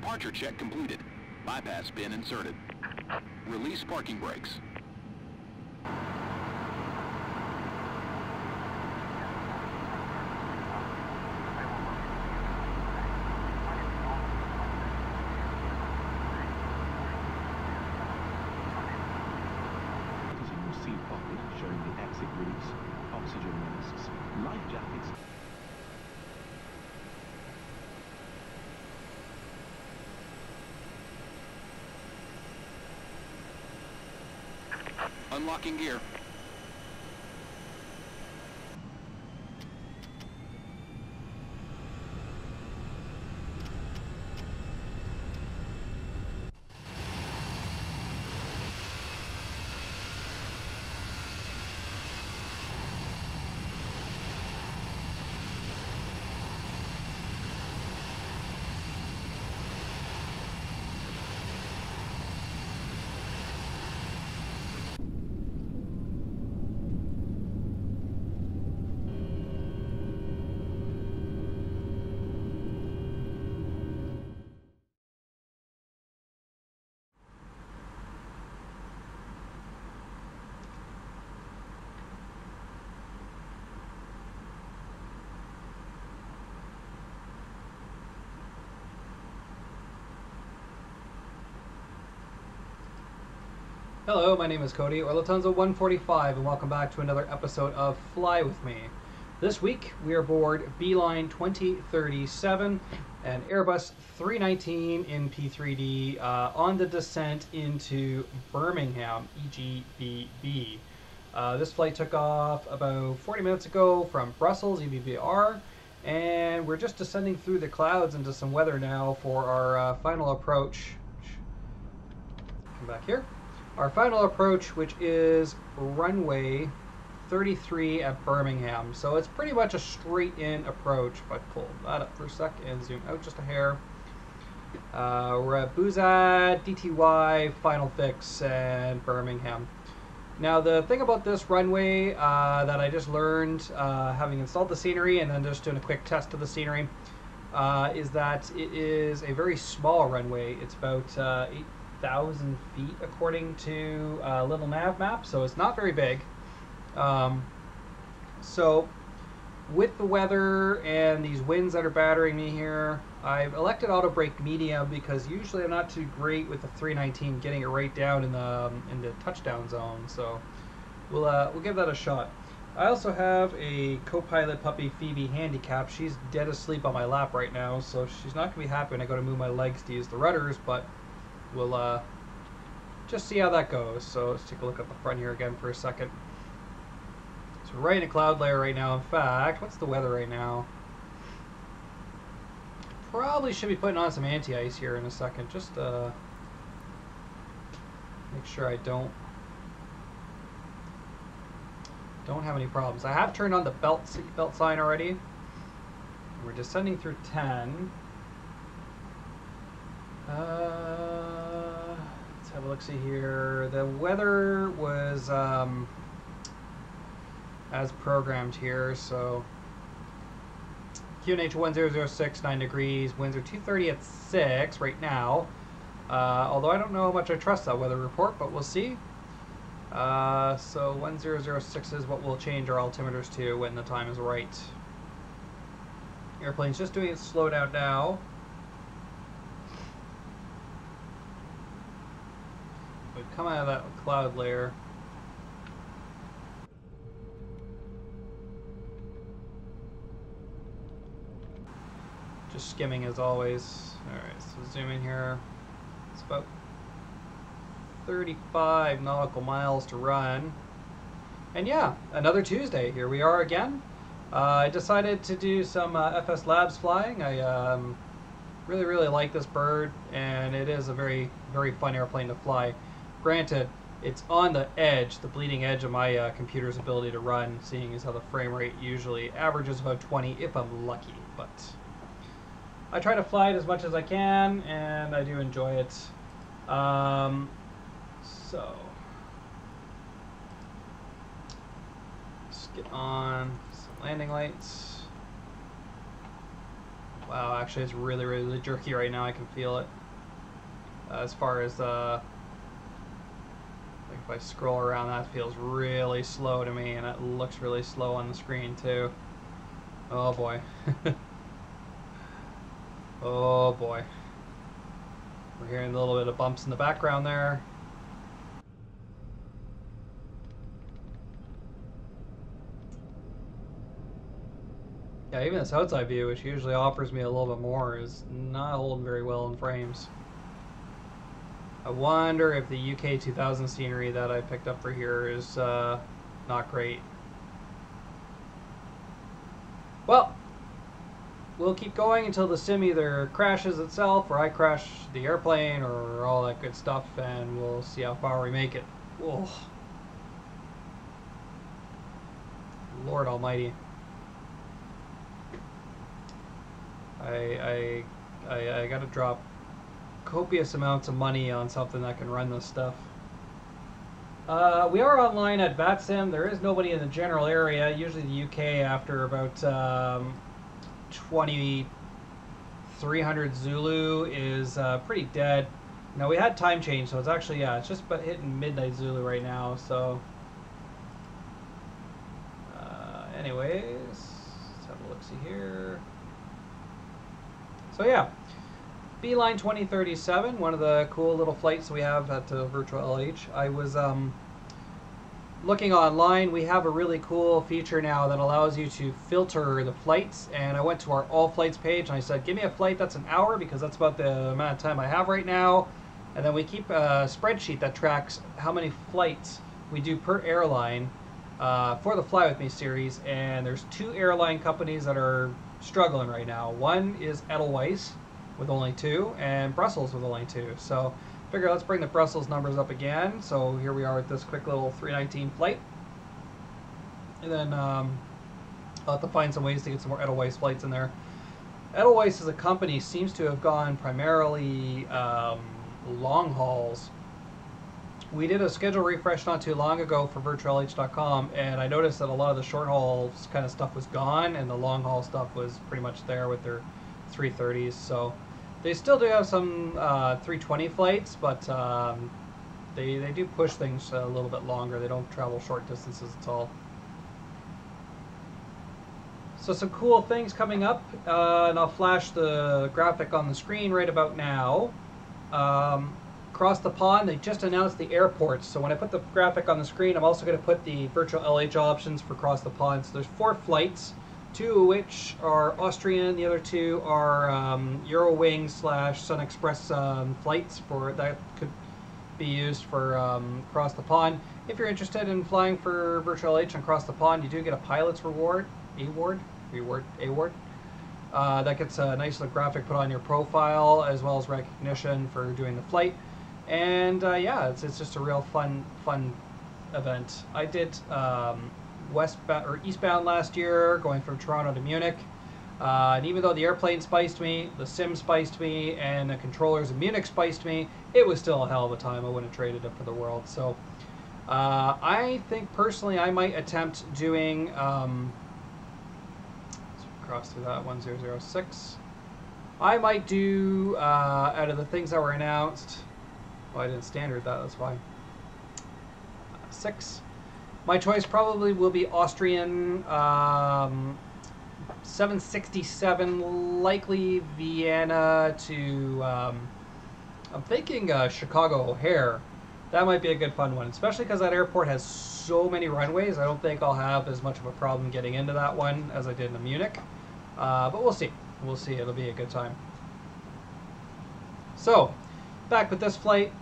Departure check completed. Bypass pin inserted. Release parking brakes. Seat pocket showing the exit routes, oxygen masks, life jackets. Unlocking gear. Hello, my name is Cody, or Lufthansa 145, and welcome back to another episode of Fly With Me. This week, we are aboard Beeline 2037 and Airbus 319 in P3D on the descent into Birmingham, EGBB. This flight took off about 40 minutes ago from Brussels, EGBB, and we're just descending through the clouds into some weather now for our final approach. Come back here. Our final approach, which is runway 33 at Birmingham. So it's pretty much a straight in approach. If I pull that up for a sec and zoom out just a hair. We're at Buzad, DTY, Final Fix, and Birmingham. Now the thing about this runway that I just learned, having installed the scenery and then just doing a quick test of the scenery, is that it is a very small runway. It's about 8,000 feet according to Little Nav Map, so it's not very big. So with the weather and these winds that are battering me here, I've elected auto brake medium because usually I'm not too great with the 319 getting it right down in the touchdown zone. So we'll give that a shot. I also have a co-pilot puppy, Phoebe, handicapped. She's dead asleep on my lap right now, so she's not gonna be happy when I go to move my legs to use the rudders, but we'll just see how that goes. So let's take a look at the front here again for a second. So we're right in a cloud layer right now. In fact, what's the weather right now? Probably should be putting on some anti-ice here in a second, just to make sure I don't have any problems. I have turned on the belt sign already. We're descending through 10. Let's have a look-see here. The weather was as programmed here, so QNH 1006, 9 degrees, winds are 230 at 6 right now. Although I don't know how much I trust that weather report, but we'll see. So 1006 is what we'll change our altimeters to when the time is right. Airplane's just doing its slowdown now. We've come out of that cloud layer. Just skimming as always. Alright, so zoom in here. It's about 35 nautical miles to run. And yeah, another Tuesday. Here we are again. I decided to do some FS Labs flying. I really like this bird, and it is a very fun airplane to fly. Granted, it's on the edge, the bleeding edge of my computer's ability to run, seeing as how the frame rate usually averages about 20 if I'm lucky. But I try to fly it as much as I can, and I do enjoy it. So let's get on some landing lights. Wow, actually it's really, really jerky right now. I can feel it. As far as like if I scroll around, that feels really slow to me, and it looks really slow on the screen too. Oh boy. Oh boy. We're hearing a little bit of bumps in the background there. Yeah, even this outside view, which usually offers me a little bit more, is not holding very well in frames. I wonder if the UK 2000 scenery that I picked up for here is not great. Well, we'll keep going until the sim either crashes itself or I crash the airplane or all that good stuff, and we'll see how far we make it. Whoa. Lord almighty. I gotta drop copious amounts of money on something that can run this stuff. We are online at VATSIM. There is nobody in the general area. Usually the UK after about 2300 Zulu is pretty dead. Now we had time change, so it's actually, yeah, it's just about hitting midnight Zulu right now. So anyways, let's have a look-see here. So yeah, Beeline 2037, one of the cool little flights we have at Virtual LH. I was looking online. We have a really cool feature now that allows you to filter the flights, and I went to our all flights page and I said, give me a flight that's an hour, because that's about the amount of time I have right now. And then we keep a spreadsheet that tracks how many flights we do per airline for the Fly With Me series, and there's 2 airline companies that are struggling right now. One is Edelweiss with only 2, and Brussels with only 2. So figure let's bring the Brussels numbers up again. So here we are with this quick little 319 flight, and then I'll have to find some ways to get some more Edelweiss flights in there. Edelweiss as a company seems to have gone primarily long hauls. We did a schedule refresh not too long ago for virtualh.com, and I noticed that a lot of the short haul kind of stuff was gone, and the long haul stuff was pretty much there with their 330s. So they still do have some 320 flights, but they do push things a little bit longer. They don't travel short distances at all. So some cool things coming up, and I'll flash the graphic on the screen right about now. Across the pond, they just announced the airports. So when I put the graphic on the screen, I'm also going to put the virtual LH options for across the pond. So there's 4 flights, 2 of which are Austrian, the other 2 are Eurowings / Sun Express flights for that could be used for across the pond. If you're interested in flying for virtual LH and across the pond, you do get a pilot's reward, award. That gets a nice little graphic put on your profile, as well as recognition for doing the flight. And yeah, it's just a real fun event. I did westbound or eastbound last year, going from Toronto to Munich. And even though the airplane spiced me, the sim spiced me, and the controllers in Munich spiced me, it was still a hell of a time. I wouldn't have traded it for the world. So I think personally I might attempt doing let's cross through that 1006. I might do out of the things that were announced. Well, I didn't standard that, that's why. 6. My choice probably will be Austrian 767, likely Vienna to, I'm thinking Chicago O'Hare. That might be a good fun one, especially because that airport has so many runways. I don't think I'll have as much of a problem getting into that one as I did in Munich. But we'll see. We'll see. It'll be a good time. So, back with this flight.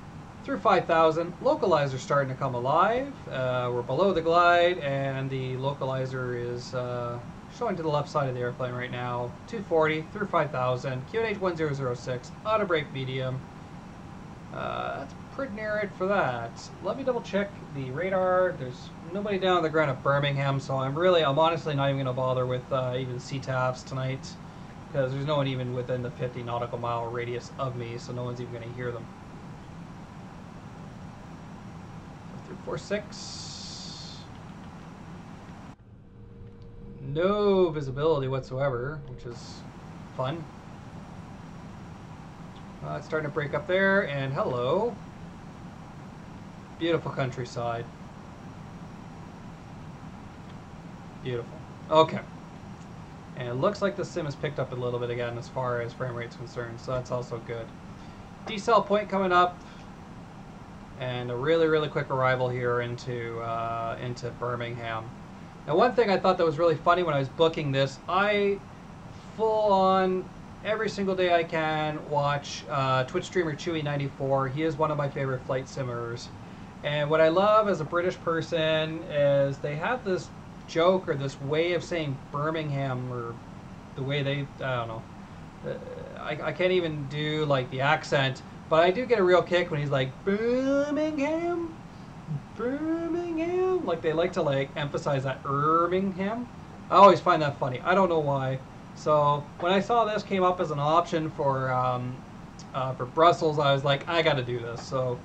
Through 5,000, localizer starting to come alive. We're below the glide, and the localizer is showing to the left side of the airplane right now. 240 through 5,000, QNH 1006, auto brake medium. That's pretty near it for that. Let me double check the radar. There's nobody down on the ground at Birmingham, so I'm honestly not even going to bother with even CTAFs tonight, because there's no one even within the 50 nautical mile radius of me, so no one's even going to hear them. 346. No visibility whatsoever, which is fun. It's starting to break up there, and hello. Beautiful countryside. Beautiful. Okay. And it looks like the sim has picked up a little bit again as far as frame rate's concerned, so that's also good. Decel point coming up, and a really, really quick arrival here into Birmingham. Now, one thing I thought that was really funny when I was booking this, I full on every single day I can watch Twitch streamer Chewy94. He is one of my favorite flight simmers, and what I love as a British person is they have this joke or this way of saying Birmingham, or the way they, I don't know, I can't even do like the accent, but I do get a real kick when he's like Birmingham, Birmingham, like they like to like emphasize that Birmingham. I always find that funny. I don't know why. So when I saw this came up as an option for Brussels, I was like, I got to do this. So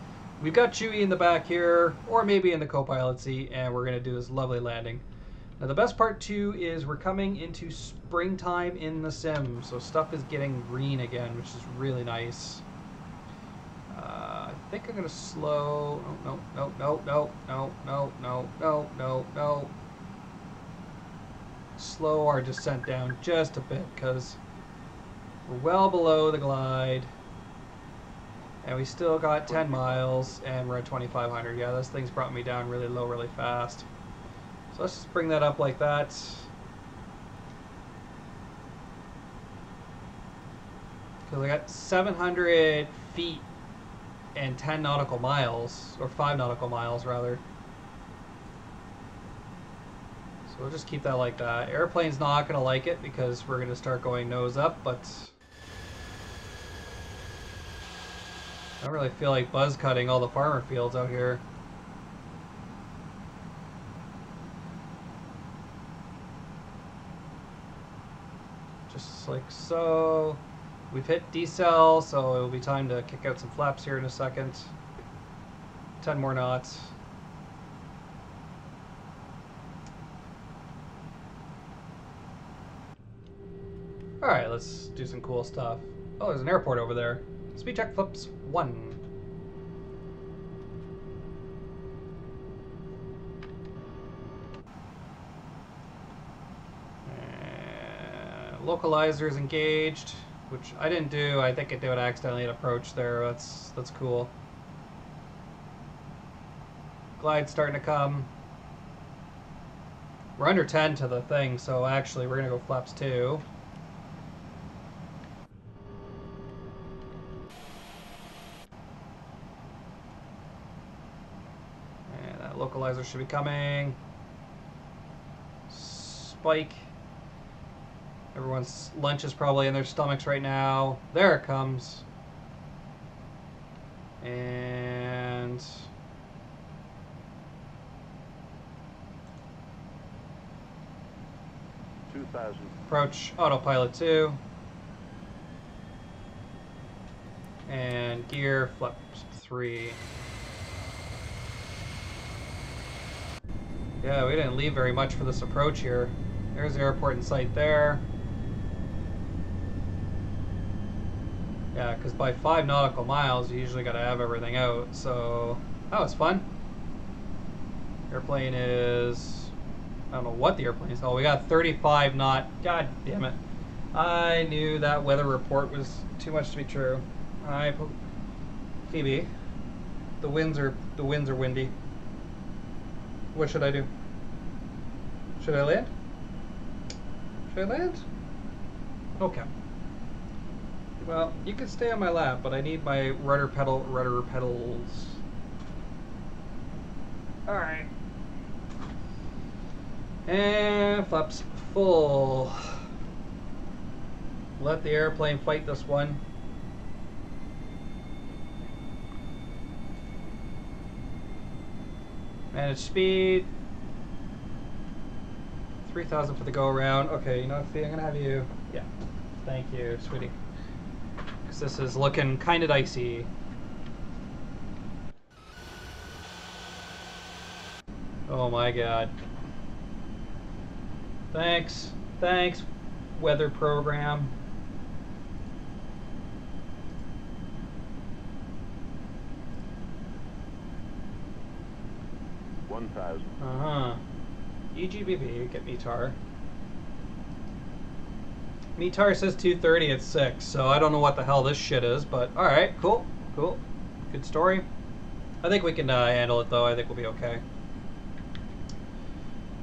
we've got Chewy in the back here, or maybe in the co-pilot seat, and we're gonna do this lovely landing. Now the best part too is we're coming into springtime in the sim, so stuff is getting green again, which is really nice. I think I'm gonna slow. Oh, no. Slow our descent down just a bit because we're well below the glide, and we still got 10 miles, and we're at 2,500. Yeah, this thing's brought me down really low, really fast. So let's just bring that up like that. Because I got 700 feet and 10 nautical miles, or 5 nautical miles rather. So we'll just keep that like that. Airplane's not going to like it because we're going to start going nose up, but I don't really feel like buzz cutting all the farmer fields out here. Just like so. We've hit decel, so it'll be time to kick out some flaps here in a second. 10 more knots. Alright, let's do some cool stuff. Oh, there's an airport over there. Speed check flips 1. Localizers engaged, which I didn't do. I think I did accidentally at approach there. That's cool. Glide starting to come. We're under 10 to the thing, so actually we're gonna go flaps 2. And that localizer should be coming. Spike. Everyone's lunch is probably in their stomachs right now. There it comes. And approach autopilot 2. And gear flaps 3. Yeah, we didn't leave very much for this approach here. There's the airport in sight there. Yeah, because by 5 nautical miles, you usually got to have everything out. So that was fun. Airplane is, I don't know what the airplane is. Oh, we got 35 knot. God damn it! I knew that weather report was too much to be true. Phoebe, the winds are windy. What should I do? Should I land? Should I land? Okay. Well, you can stay on my lap, but I need my rudder pedals. Alright. And flaps full. Let the airplane fight this one. Manage speed. 3,000 for the go around. Okay, you know what, Fee, I'm gonna have you. Yeah. Thank you, sweetie. Because this is looking kind of dicey. Oh my god. Thanks. Thanks, weather program. 1000. Uh-huh. EGBB, get METAR. METAR says 230 at 6, so I don't know what the hell this shit is, but alright, cool, cool. Good story. I think we can handle it though, I think we'll be okay.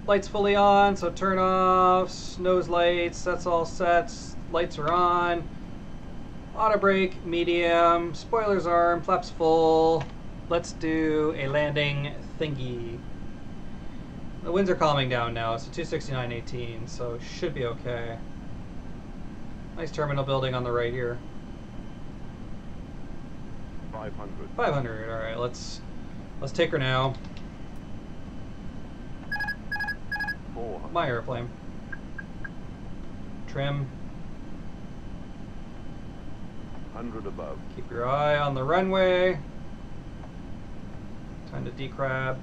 Lights fully on, so turn offs, nose lights, that's all set. Lights are on. Auto brake, medium, spoilers arm, flaps full. Let's do a landing thingy. The winds are calming down now, so 269.18, so should be okay. Nice terminal building on the right here. 500. 500, alright, let's take her now. 400. My airplane. Trim. 100 above. Keep your eye on the runway. Time to decrab.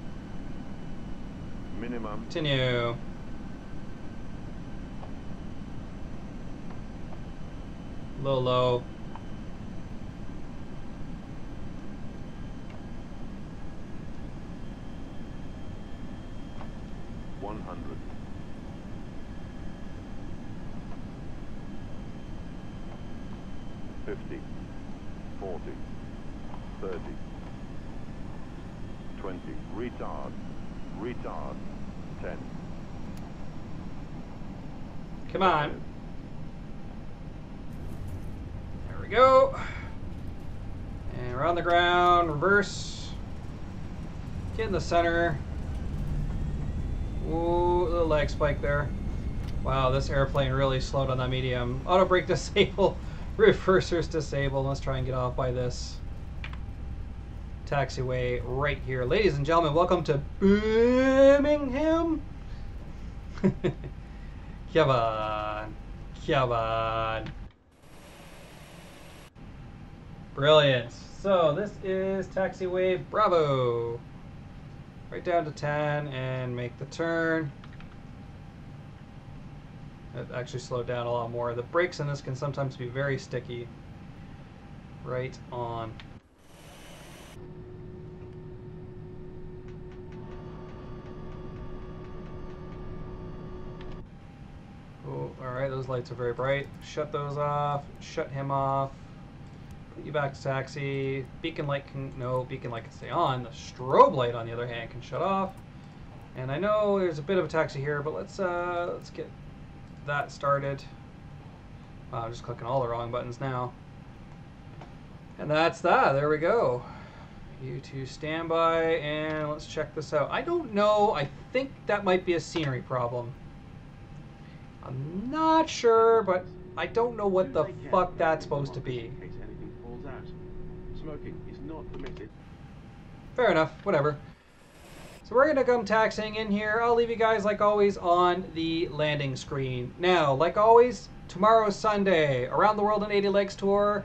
Minimum. Continue. Low, low. $50, 40, 30, 20, retard, 10. Come on. There we go. And we're on the ground, reverse. Get in the center. Ooh, little lag spike there. Wow, this airplane really slowed on that medium. Auto brake disable. Reversers disabled. Let's try and get off by this taxiway right here. Ladies and gentlemen, welcome to Birmingham. Come on. Come on. Brilliant. So this is taxiway Bravo. Right down to 10 and make the turn. It actually slowed down a lot more. The brakes in this can sometimes be very sticky. Right on. Oh, alright, those lights are very bright. Shut those off. Shut him off. Put you back to taxi. Beacon light can, no, beacon light can stay on. The strobe light, on the other hand, can shut off. And I know there's a bit of a taxi here, but let's get that started. Wow, I'm just clicking all the wrong buttons now. And that's that. There we go. You two stand by, and let's check this out. I don't know. I think that might be a scenery problem. I'm not sure, but I don't know what the fuck that's supposed to be. In case anything falls out. Smoking is not permitted. Fair enough. Whatever. So we're going to come taxiing in here. I'll leave you guys, like always, on the landing screen. Now, like always, tomorrow's Sunday. Around the World in 80 Legs tour.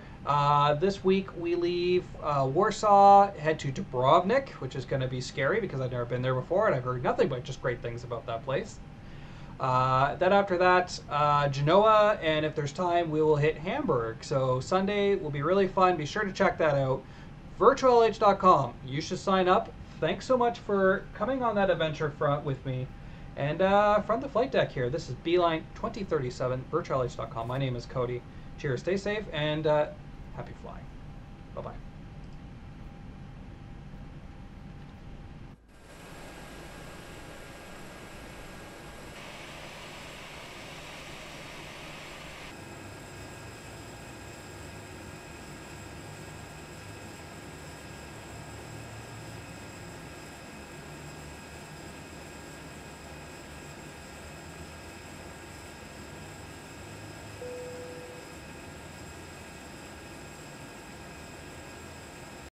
This week we leave Warsaw, head to Dubrovnik, which is going to be scary because I've never been there before and I've heard nothing but just great things about that place. Then after that, Genoa, and if there's time, we will hit Hamburg. So Sunday will be really fun. Be sure to check that out. virtuallh.com. You should sign up. Thanks so much for coming on that adventure front with me. And from the flight deck here, this is Beeline 2037, virtuallh.com. My name is Cody. Cheers, stay safe, and happy flying. Bye-bye.